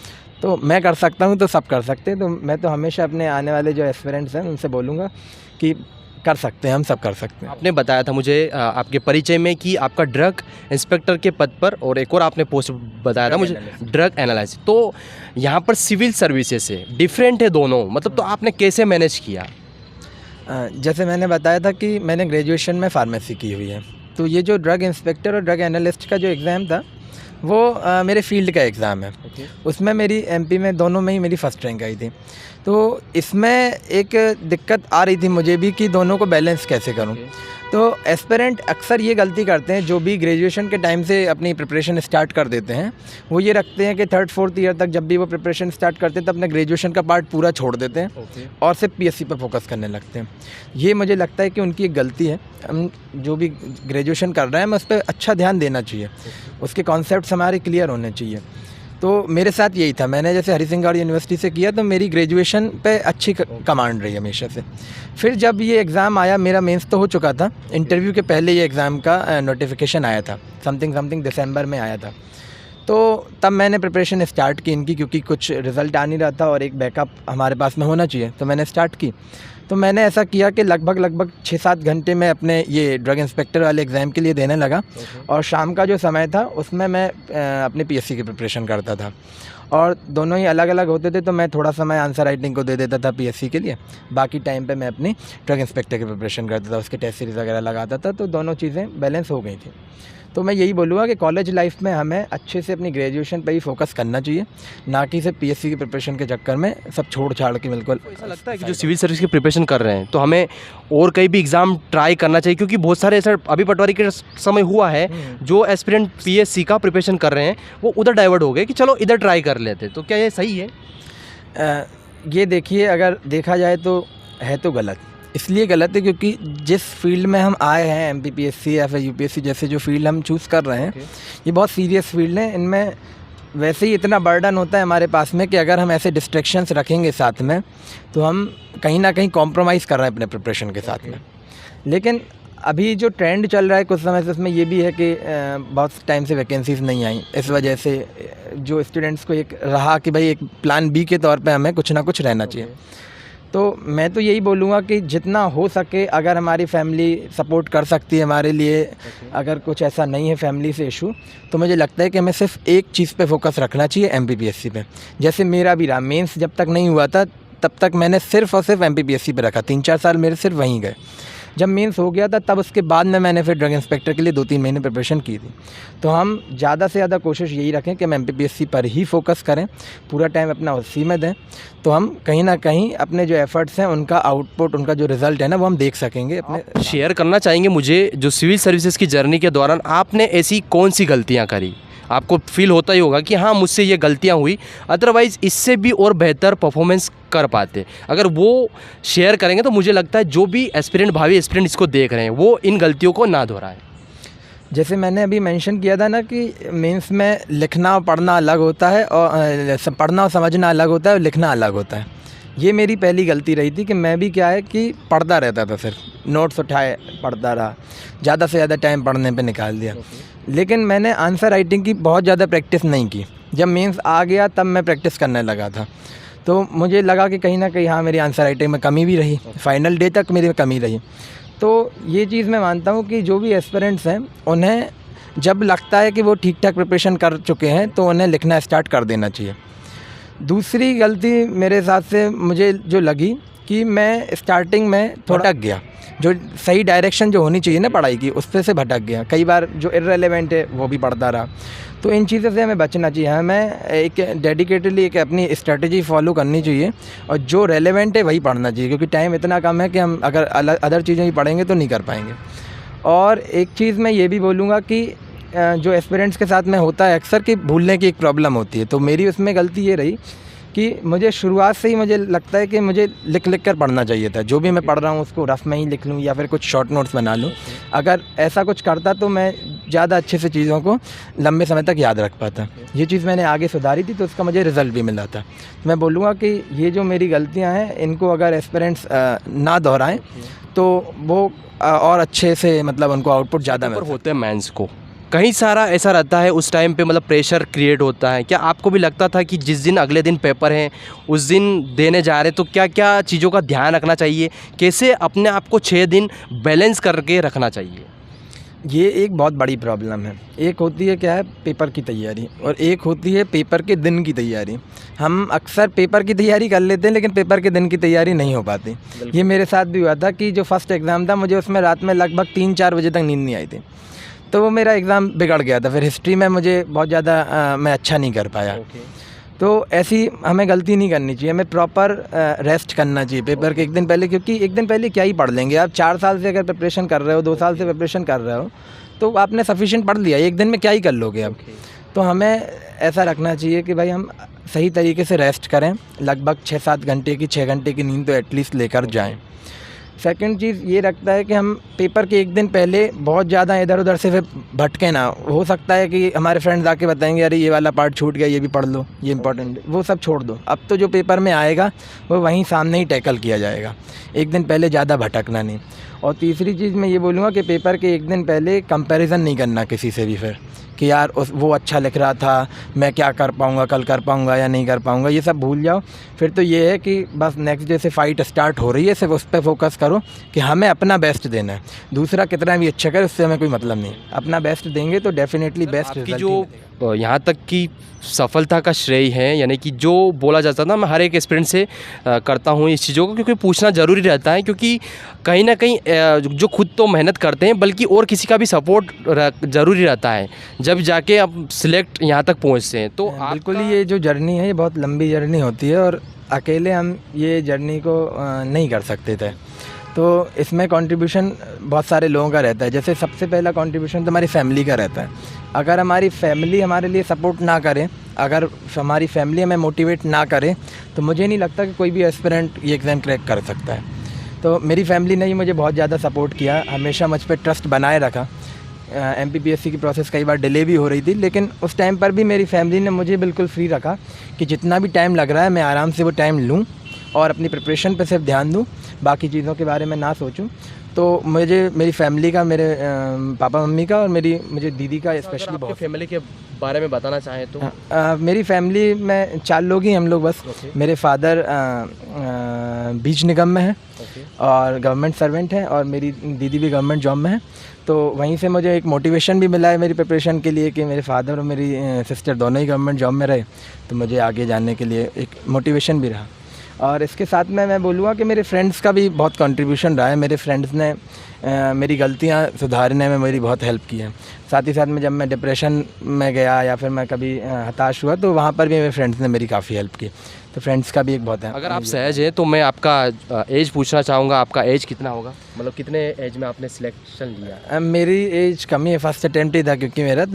तो मैं कर सकता हूँ तो सब कर सकते हैं। तो मैं तो हमेशा अपने आने वाले जो एस्पिरेंट्स हैं उनसे बोलूँगा कि कर सकते हैं, हम सब कर सकते हैं। आपने बताया था मुझे आपके परिचय में कि आपका ड्रग इंस्पेक्टर के पद पर, और एक और आपने पोस्ट बताया था मुझे ड्रग एनालिसिस। तो यहाँ पर सिविल सर्विसेज से डिफरेंट है दोनों, मतलब तो आपने कैसे मैनेज किया? जैसे मैंने बताया था कि मैंने ग्रेजुएशन में फार्मेसी की हुई है, तो ये जो ड्रग इंस्पेक्टर और ड्रग एनालिस्ट का जो एग्ज़ाम था वो मेरे फील्ड का एग्ज़ाम है। उसमें मेरी एमपी में दोनों में ही मेरी फ़र्स्ट रैंक आई थी। तो इसमें एक दिक्कत आ रही थी मुझे भी कि दोनों को बैलेंस कैसे करूं। तो एस्पिरेंट अक्सर ये गलती करते हैं, जो भी ग्रेजुएशन के टाइम से अपनी प्रिपरेशन स्टार्ट कर देते हैं, वो ये रखते हैं कि 3rd-4th ईयर तक जब भी वो प्रिपरेशन स्टार्ट करते हैं तो अपने ग्रेजुएशन का पार्ट पूरा छोड़ देते हैं और सिर्फ पीएससी पर फोकस करने लगते हैं। ये मुझे लगता है कि उनकी एक गलती है। हम जो भी ग्रेजुएशन कर रहे हैं हमें उस पर अच्छा ध्यान देना चाहिए, उसके कॉन्सेप्ट्स हमारे क्लियर होने चाहिए। तो मेरे साथ यही था, मैंने जैसे हरिसिंगार यूनिवर्सिटी से किया तो मेरी ग्रेजुएशन पे अच्छी कमांड रही हमेशा से। फिर जब ये एग्ज़ाम आया, मेरा मेंस तो हो चुका था, इंटरव्यू के पहले ये एग्ज़ाम का नोटिफिकेशन आया था, समथिंग दिसंबर में आया था। तो तब मैंने प्रिपरेशन स्टार्ट की इनकी, क्योंकि कुछ रिज़ल्ट आ नहीं रहा था और एक बैकअप हमारे पास में होना चाहिए, तो मैंने स्टार्ट की। तो मैंने ऐसा किया कि लगभग 6-7 घंटे में अपने ये ड्रग इंस्पेक्टर वाले एग्ज़ाम के लिए देने लगा और शाम का जो समय था उसमें मैं अपने पीएससी की प्रिपरेशन करता था। और दोनों ही अलग अलग होते थे, तो मैं थोड़ा समय आंसर राइटिंग को दे देता था पीएससी के लिए, बाकी टाइम पे मैं अपनी ड्रग इंस्पेक्टर की प्रिपरेशन करता था, उसके टेस्ट सीरीज़ वगैरह लगाता था। तो दोनों चीज़ें बैलेंस हो गई थी। तो मैं यही बोलूँगा कि कॉलेज लाइफ में हमें अच्छे से अपनी ग्रेजुएशन पे ही फोकस करना चाहिए, ना कि सिर्फ पीएससी की प्रिपरेशन के चक्कर में सब छोड़ छाड़ के। बिल्कुल ऐसा लगता है कि जो सिविल सर्विस की प्रिपरेशन कर रहे हैं तो हमें और कहीं भी एग्ज़ाम ट्राई करना चाहिए, क्योंकि बहुत सारे ऐसा अभी पटवारी के समय हुआ है जो एस्पिरेंट पीएससी का प्रिपरेशन कर रहे हैं वो उधर डाइवर्ट हो गए कि चलो इधर ट्राई कर लेते। तो क्या ये सही है? ये देखिए, अगर देखा जाए तो है तो गलत। इसलिए गलत है क्योंकि जिस फील्ड में हम आए हैं, एमपीपीएससी या फिर यूपीएससी जैसे जो फील्ड हम चूज़ कर रहे हैं, ये बहुत सीरियस फील्ड है। इनमें वैसे ही इतना बर्डन होता है हमारे पास में कि अगर हम ऐसे डिस्ट्रैक्शंस रखेंगे साथ में तो हम कहीं ना कहीं कॉम्प्रोमाइज़ कर रहे हैं अपने प्रिपरेशन के साथ में। लेकिन अभी जो ट्रेंड चल रहा है कुछ समय से, उसमें ये भी है कि बहुत टाइम से वैकेंसीज़ नहीं आई, इस वजह से जो स्टूडेंट्स को एक रहा कि भाई एक प्लान बी के तौर पे हमें कुछ ना कुछ रहना चाहिए। तो मैं तो यही बोलूँगा कि जितना हो सके, अगर हमारी फैमिली सपोर्ट कर सकती है हमारे लिए, अगर कुछ ऐसा नहीं है फैमिली से इशू, तो मुझे लगता है कि हमें सिर्फ एक चीज़ पे फोकस रखना चाहिए, एमपीपीएससी पे। जैसे मेरा भी रहा, मेंस जब तक नहीं हुआ था तब तक मैंने सिर्फ और सिर्फ एमपीपीएससी पे रखा, 3-4 साल मेरे सिर्फ वहीं गए। जब मेंस हो गया था तब उसके बाद में मैंने फिर ड्रग इंस्पेक्टर के लिए 2-3 महीने प्रिपरेशन की थी। तो हम ज़्यादा से ज़्यादा कोशिश यही रखें कि हम एमपीपीएससी पर ही फोकस करें, पूरा टाइम अपना उसी में दें, तो हम कहीं ना कहीं अपने जो एफर्ट्स हैं उनका आउटपुट, उनका जो रिज़ल्ट है ना, वो हम देख सकेंगे। अपने शेयर करना चाहेंगे मुझे, जो सिविल सर्विसेज की जर्नी के दौरान आपने ऐसी कौन सी गलतियाँ करी, आपको फील होता ही होगा कि हाँ मुझसे ये गलतियाँ हुई, अदरवाइज़ इससे भी और बेहतर परफॉर्मेंस कर पाते। अगर वो शेयर करेंगे तो मुझे लगता है जो भी एस्पिरेंट, भावी एस्पिरेंट इसको देख रहे हैं, वो इन गलतियों को ना दोहराएं। जैसे मैंने अभी मेंशन किया था ना कि मेंस में लिखना और पढ़ना अलग होता है, और पढ़ना और समझना अलग होता है और लिखना अलग होता है। ये मेरी पहली गलती रही थी कि मैं भी क्या है कि पढ़ता रहता था, सिर्फ नोट्स उठाए पढ़ता रहा, ज़्यादा से ज़्यादा टाइम पढ़ने पे निकाल दिया। लेकिन मैंने आंसर राइटिंग की बहुत ज़्यादा प्रैक्टिस नहीं की। जब मेंस आ गया तब मैं प्रैक्टिस करने लगा था, तो मुझे लगा कि कहीं ना कहीं हाँ मेरी आंसर राइटिंग में कमी भी रही, फाइनल डे तक मेरी कमी रही। तो ये चीज़ मैं मानता हूँ कि जो भी एस्पिरेंट्स हैं उन्हें जब लगता है कि वो ठीक ठाक प्रिपरेशन कर चुके हैं तो उन्हें लिखना स्टार्ट कर देना चाहिए। दूसरी गलती मेरे हिसाब से मुझे जो लगी कि मैं स्टार्टिंग में थोड़ा भटक गया, जो सही डायरेक्शन जो होनी चाहिए ना पढ़ाई की उस पे से भटक गया। कई बार जो इर्रेलेवेंट है वो भी पढ़ता रहा। तो इन चीज़ों से हमें बचना चाहिए, हमें एक डेडिकेटेडली एक अपनी स्ट्रेटजी फॉलो करनी चाहिए और जो रेलेवेंट है वही पढ़ना चाहिए, क्योंकि टाइम इतना कम है कि हम अगर अदर चीज़ें भी पढ़ेंगे तो नहीं कर पाएंगे। और एक चीज़ मैं ये भी बोलूँगा कि जो एस्पिरेंट्स के साथ में होता है अक्सर कि भूलने की एक प्रॉब्लम होती है, तो मेरी उसमें गलती ये रही कि मुझे शुरुआत से ही मुझे लगता है कि मुझे लिख कर पढ़ना चाहिए था। जो भी मैं पढ़ रहा हूँ उसको रफ में ही लिख लूँ या फिर कुछ शॉर्ट नोट्स बना लूँ। अगर ऐसा कुछ करता तो मैं ज़्यादा अच्छे से चीज़ों को लंबे समय तक याद रख पाता। ये चीज़ मैंने आगे सुधारी थी तो उसका मुझे रिज़ल्ट भी मिला था। मैं बोलूँगा कि ये जो मेरी गलतियाँ हैं इनको अगर एस्पिरेंट्स ना दोहराएँ तो वो और अच्छे से मतलब उनको आउटपुट ज़्यादा मिलता होते हैं मेंस को कहीं सारा ऐसा रहता है उस टाइम पे, मतलब प्रेशर क्रिएट होता है। क्या आपको भी लगता था कि जिस दिन अगले दिन पेपर है उस दिन देने जा रहे तो क्या क्या चीज़ों का ध्यान रखना चाहिए, कैसे अपने आप को 6 दिन बैलेंस करके रखना चाहिए? ये एक बहुत बड़ी प्रॉब्लम है। एक होती है क्या है पेपर की तैयारी और एक होती है पेपर के दिन की तैयारी। हम अक्सर पेपर की तैयारी कर लेते हैं लेकिन पेपर के दिन की तैयारी नहीं हो पाती। ये मेरे साथ भी हुआ था कि जो फर्स्ट एग्ज़ाम था मुझे उसमें रात में लगभग 3-4 बजे तक नींद नहीं आई थी, तो वो मेरा एग्ज़ाम बिगड़ गया था। फिर हिस्ट्री में मुझे बहुत ज़्यादा मैं अच्छा नहीं कर पाया। तो ऐसी हमें गलती नहीं करनी चाहिए, हमें प्रॉपर रेस्ट करना चाहिए पेपर के एक दिन पहले, क्योंकि एक दिन पहले क्या ही पढ़ लेंगे आप। 4 साल से अगर प्रिपरेशन कर रहे हो, 2 साल से प्रिपरेशन कर रहे हो तो आपने सफिशिएंट पढ़ लिया, एक दिन में क्या ही कर लोगे आप। तो हमें ऐसा रखना चाहिए कि भाई हम सही तरीके से रेस्ट करें, लगभग 6-7 घंटे की 6 घंटे की नींद तो एटलीस्ट लेकर जाएँ। सेकंड चीज़ ये रखता है कि हम पेपर के एक दिन पहले बहुत ज़्यादा इधर उधर से फिर भटके ना। हो सकता है कि हमारे फ्रेंड्स आके बताएंगे अरे ये वाला पार्ट छूट गया, ये भी पढ़ लो, ये इंपॉर्टेंट, वो सब छोड़ दो। अब तो जो पेपर में आएगा वो वहीं सामने ही टैकल किया जाएगा, एक दिन पहले ज़्यादा भटकना नहीं। और तीसरी चीज़ मैं ये बोलूँगा कि पेपर के एक दिन पहले कंपैरिजन नहीं करना किसी से भी, फिर कि यार वो अच्छा लिख रहा था, मैं क्या कर पाऊँगा, कल कर पाऊँगा या नहीं कर पाऊँगा, ये सब भूल जाओ। फिर तो ये है कि बस नेक्स्ट डे से फ़ाइट स्टार्ट हो रही है, सिर्फ उस पर फोकस करो कि हमें अपना बेस्ट देना है। दूसरा कितना भी अच्छा करे उससे हमें कोई मतलब नहीं, अपना बेस्ट देंगे तो डेफिनेटली बेस्ट रिजल्ट जो यहाँ तक की सफलता का श्रेय है, यानी कि जो बोला जाता था, मैं हर एक एस्पिरेंट से करता हूँ इस चीज़ों को, क्योंकि पूछना ज़रूरी रहता है, क्योंकि कहीं ना कहीं जो खुद तो मेहनत करते हैं बल्कि और किसी का भी सपोर्ट ज़रूरी रहता है जब जाके आप सिलेक्ट यहाँ तक पहुँचते हैं। तो बिल्कुल ये जो जर्नी है ये बहुत लंबी जर्नी होती है और अकेले हम ये जर्नी को नहीं कर सकते थे, तो इसमें कंट्रीब्यूशन बहुत सारे लोगों का रहता है। जैसे सबसे पहला कंट्रीब्यूशन तो हमारी फैमिली का रहता है। अगर हमारी फैमिली हमारे लिए सपोर्ट ना करे, अगर हमारी फैमिली हमें मोटिवेट ना करे तो मुझे नहीं लगता कि कोई भी एस्पिरेंट ये एग्ज़ाम क्रैक कर सकता है। तो मेरी फैमिली ने ही मुझे बहुत ज़्यादा सपोर्ट किया, हमेशा मुझ पर ट्रस्ट बनाए रखा। MPPSC की प्रोसेस कई बार डिले भी हो रही थी, लेकिन उस टाइम पर भी मेरी फैमिली ने मुझे बिल्कुल फ्री रखा कि जितना भी टाइम लग रहा है मैं आराम से वो टाइम लूँ और अपनी प्रिपरेशन पे सिर्फ ध्यान दूँ, बाकी चीज़ों के बारे में ना सोचूं। तो मुझे मेरी फैमिली का, मेरे पापा मम्मी का और मुझे दीदी का स्पेशली बहुत। फैमिली के बारे में बताना चाहें तो? मेरी फैमिली में 4 लोग ही हम लोग बस। मेरे फादर बीज निगम में है और गवर्नमेंट सर्वेंट हैं और मेरी दीदी भी गवर्नमेंट जॉब में है। तो वहीं से मुझे एक मोटिवेशन भी मिला है मेरी प्रिपरेशन के लिए कि मेरे फादर और मेरी सिस्टर दोनों ही गवर्नमेंट जॉब में रहे, तो मुझे आगे जाने के लिए एक मोटिवेशन भी रहा। और इसके साथ में मैं बोलूँगा कि मेरे फ्रेंड्स का भी बहुत कंट्रीब्यूशन रहा है। मेरे फ्रेंड्स ने मेरी गलतियाँ सुधारने में मेरी बहुत हेल्प की है। साथ ही साथ में जब मैं डिप्रेशन में गया या फिर मैं कभी हताश हुआ तो वहाँ पर भी मेरे फ्रेंड्स ने मेरी काफ़ी हेल्प की। तो फ्रेंड्स का भी एक बहुत है। अगर आप सहज हैं तो मैं आपका एज पूछना चाहूँगा, आपका एज कितना होगा, मतलब कितने एज में आपने सिलेक्शन लिया? मेरी एज कम ही है, फर्स्ट अटेम्प्ट ही था क्योंकि मेरा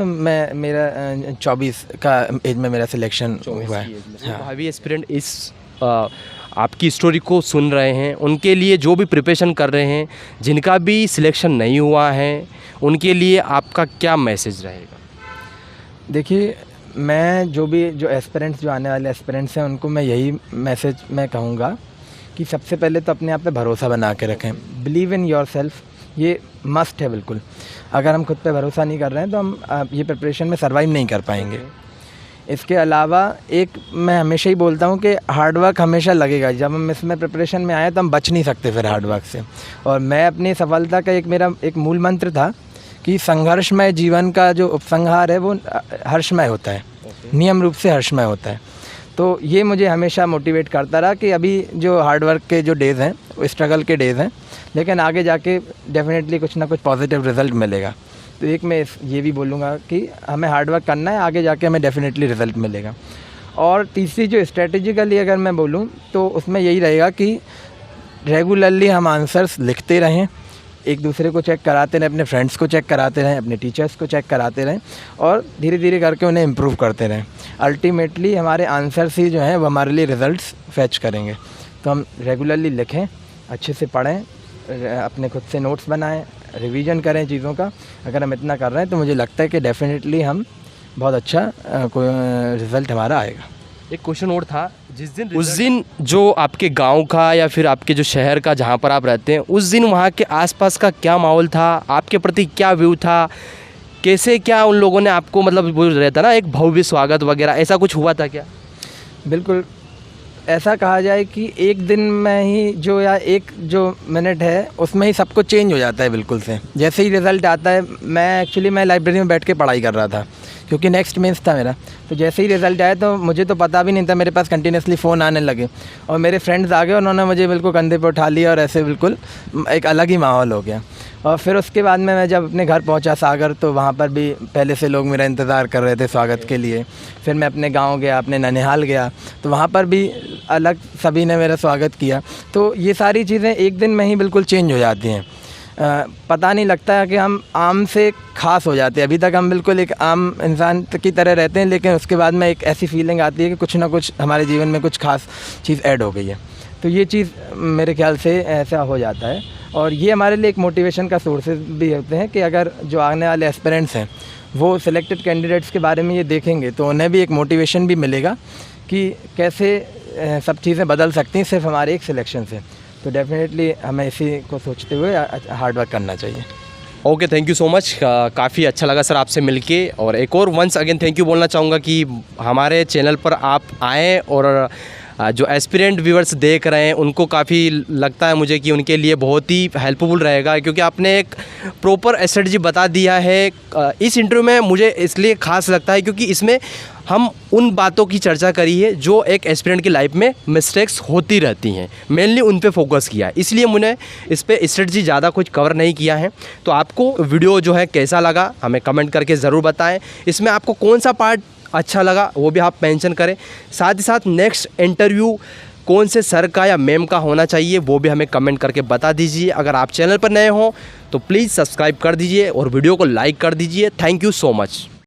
24 का एज में मेरा सिलेक्शन हुआ है। भावी एस्पिरेंट इस आपकी स्टोरी को सुन रहे हैं, उनके लिए जो भी प्रिपरेशन कर रहे हैं, जिनका भी सिलेक्शन नहीं हुआ है, उनके लिए आपका क्या मैसेज रहेगा? देखिए, मैं जो एस्पिरेंट्स, जो आने वाले एस्पिरेंट्स हैं, उनको मैं यही मैसेज मैं कहूँगा कि सबसे पहले तो अपने आप पे भरोसा बना के रखें। बिलीव इन योर सेल्फ, ये मस्ट है बिल्कुल। अगर हम खुद पे भरोसा नहीं कर रहे हैं तो हम ये प्रिपरेशन में सर्वाइव नहीं कर पाएंगे। इसके अलावा एक मैं हमेशा ही बोलता हूँ कि हार्डवर्क हमेशा लगेगा। जब हम इसमें प्रिपरेशन में आए तो हम बच नहीं सकते फिर हार्डवर्क से। और मैं अपनी सफलता का मेरा एक मूल मंत्र था कि संघर्षमय जीवन का जो उपसंहार है वो हर्षमय होता है, नियम रूप से हर्षमय होता है। तो ये मुझे हमेशा मोटिवेट करता रहा कि अभी जो हार्डवर्क के जो डेज़ हैं, वो स्ट्रगल के डेज़ हैं, लेकिन आगे जाके डेफिनेटली कुछ ना कुछ पॉजिटिव रिज़ल्ट मिलेगा। तो एक मैं ये भी बोलूँगा कि हमें हार्डवर्क करना है, आगे जाके हमें डेफिनेटली रिज़ल्ट मिलेगा। और तीसरी जो स्ट्रेटेजिकली अगर मैं बोलूँ तो उसमें यही रहेगा कि रेगुलरली हम आंसर्स लिखते रहें, एक दूसरे को चेक कराते रहें, अपने फ्रेंड्स को चेक कराते रहें, अपने टीचर्स को चेक कराते रहें और धीरे धीरे करके उन्हें इम्प्रूव करते रहें। अल्टीमेटली हमारे आंसर्स ही जो हैं वो हमारे लिए रिज़ल्ट्स फैच करेंगे। तो हम रेगुलरली लिखें, अच्छे से पढ़ें, अपने खुद से नोट्स बनाएं, रिवीजन करें चीज़ों का। अगर हम इतना कर रहे हैं तो मुझे लगता है कि डेफिनेटली हम बहुत अच्छा रिज़ल्ट हमारा आएगा। एक क्वेश्चन और था, उस दिन जो आपके गांव का या फिर आपके जो शहर का जहां पर आप रहते हैं, उस दिन वहां के आसपास का क्या माहौल था, आपके प्रति क्या व्यू था, कैसे क्या उन लोगों ने आपको मतलब वो रहता ना एक भव्य स्वागत वगैरह, ऐसा कुछ हुआ था क्या? बिल्कुल, ऐसा कहा जाए कि एक दिन में ही जो या एक जो मिनट है उसमें ही सब कुछ चेंज हो जाता है बिल्कुल से। जैसे ही रिज़ल्ट आता है, मैं लाइब्रेरी में बैठ के पढ़ाई कर रहा था क्योंकि नेक्स्ट मेंस था मेरा। तो जैसे ही रिज़ल्ट आया तो मुझे तो पता भी नहीं था, मेरे पास कंटिन्यूसली फ़ोन आने लगे और मेरे फ्रेंड्स आ गए, उन्होंने मुझे बिल्कुल कंधे पर उठा लिया और ऐसे बिल्कुल एक अलग ही माहौल हो गया। और फिर उसके बाद में मैं जब अपने घर पहुंचा सागर, तो वहाँ पर भी पहले से लोग मेरा इंतज़ार कर रहे थे स्वागत के लिए। फिर मैं अपने गांव गया, अपने ननिहाल गया, तो वहाँ पर भी अलग सभी ने मेरा स्वागत किया। तो ये सारी चीज़ें एक दिन में ही बिल्कुल चेंज हो जाती हैं। पता नहीं लगता है कि हम आम से ख़ास हो जाते हैं। अभी तक हम बिल्कुल एक आम इंसान की तरह रहते हैं, लेकिन उसके बाद में एक ऐसी फीलिंग आती है कि कुछ ना कुछ हमारे जीवन में कुछ ख़ास चीज़ ऐड हो गई है। तो ये चीज़ मेरे ख्याल से ऐसा हो जाता है और ये हमारे लिए एक मोटिवेशन का सोर्सेज भी होते हैं कि अगर जो आने वाले एस्पिरेंट्स हैं वो सिलेक्टेड कैंडिडेट्स के बारे में ये देखेंगे तो उन्हें भी एक मोटिवेशन भी मिलेगा कि कैसे सब चीज़ें बदल सकती हैं सिर्फ हमारे एक सिलेक्शन से। तो डेफिनेटली हमें इसी को सोचते हुए हार्ड वर्क करना चाहिए। Okay, thank you so much. काफ़ी अच्छा लगा सर आपसे मिलके। और एक और वंस अगेन थैंक यू बोलना चाहूँगा कि हमारे चैनल पर आप आएँ और जो एस्पिरेंट व्यूअर्स देख रहे हैं उनको काफ़ी लगता है मुझे कि उनके लिए बहुत ही हेल्पफुल रहेगा, क्योंकि आपने एक प्रॉपर स्ट्रेटजी बता दिया है। इस इंटरव्यू में मुझे इसलिए ख़ास लगता है क्योंकि इसमें हम उन बातों की चर्चा करी है जो एक एस्पिरेंट की लाइफ में मिस्टेक्स होती रहती हैं, मेनली उन पे फोकस किया है। इसलिए मैंने इस पे स्ट्रेटजी ज़्यादा कुछ कवर नहीं किया है। तो आपको वीडियो जो है कैसा लगा हमें कमेंट करके ज़रूर बताएं। इसमें आपको कौन सा पार्ट अच्छा लगा वो भी आप मेंशन करें। साथ ही साथ नेक्स्ट इंटरव्यू कौन से सर का या मैम का होना चाहिए वो भी हमें कमेंट करके बता दीजिए। अगर आप चैनल पर नए हो तो प्लीज़ सब्सक्राइब कर दीजिए और वीडियो को लाइक कर दीजिए। Thank you so much.